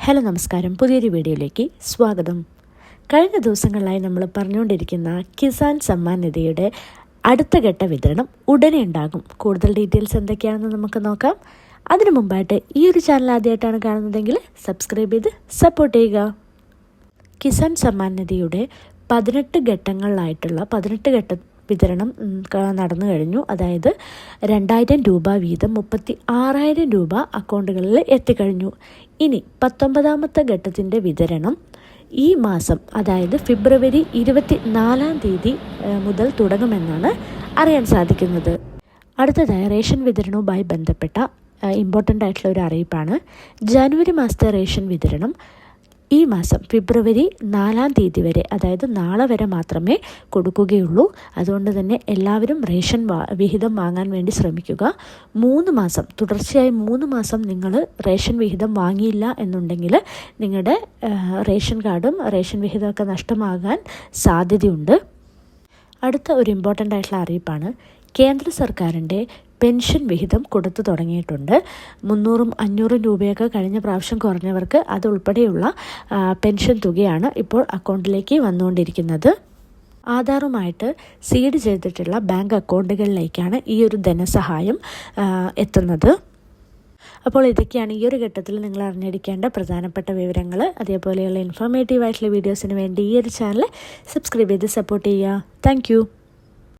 Hello നമസ്കാരം, പുതിയൊരു വീഡിയോയിലേക്ക് സ്വാഗതം. കഴിഞ്ഞ ദിവസങ്ങളിലായി നമ്മൾ പറഞ്ഞുകൊണ്ടിരിക്കുന്ന കിസാൻ സമ്മാൻ നിധിയുടെ അടുത്ത ഘട്ട വിതരണം ഉടനെ ഉണ്ടാകും. കൂടുതൽ ഡീറ്റെയിൽസ് എന്തൊക്കെയാണെന്ന് നമുക്ക് നോക്കാം. അതിനു മുമ്പായിട്ട് ഈ ഒരു ചാനൽ ആദ്യമായിട്ടാണ് കാണുന്നതെങ്കിൽ സബ്സ്ക്രൈബ് ചെയ്ത് സപ്പോർട്ട് ചെയ്യുക. കിസാൻ സമ്മാൻ നിധിയുടെ 18 ഘട്ടങ്ങളിലായിട്ടുള്ള 18 ഘട്ട വിതരണം നടന്നു കഴിഞ്ഞു. അതായത് 2000 രൂപ വീതം 36,000 രൂപ അക്കൗണ്ടുകളിൽ എത്തിക്കഴിഞ്ഞു. ഇനി 19ാമത്തെ ഘട്ടത്തിൻ്റെ വിതരണം ഈ മാസം, അതായത് ഫെബ്രുവരി 24 തീയതി മുതൽ തുടങ്ങുമെന്നാണ് അറിയാൻ സാധിക്കുന്നത്. അടുത്തതായി റേഷൻ വിതരണവുമായി ബന്ധപ്പെട്ട ഇമ്പോർട്ടൻ്റ് ആയിട്ടുള്ള ഒരു അറിയിപ്പാണ്. ജനുവരി മാസത്തെ റേഷൻ വിതരണം ഈ മാസം ഫെബ്രുവരി 4 തീയതി വരെ, അതായത് നാളെ വരെ മാത്രമേ കൊടുക്കുകയുള്ളൂ. അതുകൊണ്ട് തന്നെ എല്ലാവരും റേഷൻ വിഹിതം വാങ്ങാൻ വേണ്ടി ശ്രമിക്കുക. 3 മാസം തുടർച്ചയായി 3 മാസം നിങ്ങൾ റേഷൻ വിഹിതം വാങ്ങിയില്ല എന്നുണ്ടെങ്കിൽ നിങ്ങളുടെ റേഷൻ കാർഡും റേഷൻ വിഹിതമൊക്കെ നഷ്ടമാകാൻ സാധ്യതയുണ്ട്. അടുത്ത ഒരു ഇമ്പോർട്ടൻ്റ് ആയിട്ടുള്ള അറിയിപ്പാണ്. കേന്ദ്ര സർക്കാരിൻ്റെ പെൻഷൻ വിഹിതം കൊടുത്തു തുടങ്ങിയിട്ടുണ്ട്. 300-500 രൂപയൊക്കെ കഴിഞ്ഞ പ്രാവശ്യം കുറഞ്ഞവർക്ക് അതുൾപ്പെടെയുള്ള പെൻഷൻ തുകയാണ് ഇപ്പോൾ അക്കൗണ്ടിലേക്ക് വന്നുകൊണ്ടിരിക്കുന്നത്. ആധാറുമായിട്ട് സീഡ് ചെയ്തിട്ടുള്ള ബാങ്ക് അക്കൗണ്ടുകളിലേക്കാണ് ഈ ഒരു ധനസഹായം എത്തുന്നത്. അപ്പോൾ ഇതൊക്കെയാണ് ഈ ഒരു ഘട്ടത്തിൽ നിങ്ങൾ അറിഞ്ഞിരിക്കേണ്ട പ്രധാനപ്പെട്ട വിവരങ്ങൾ. അതേപോലെയുള്ള ഇൻഫോർമേറ്റീവ് ആയിട്ടുള്ള വീഡിയോസിന് വേണ്ടി ഈ ഒരു ചാനൽ സബ്സ്ക്രൈബ് ചെയ്ത് സപ്പോർട്ട് ചെയ്യുക. താങ്ക്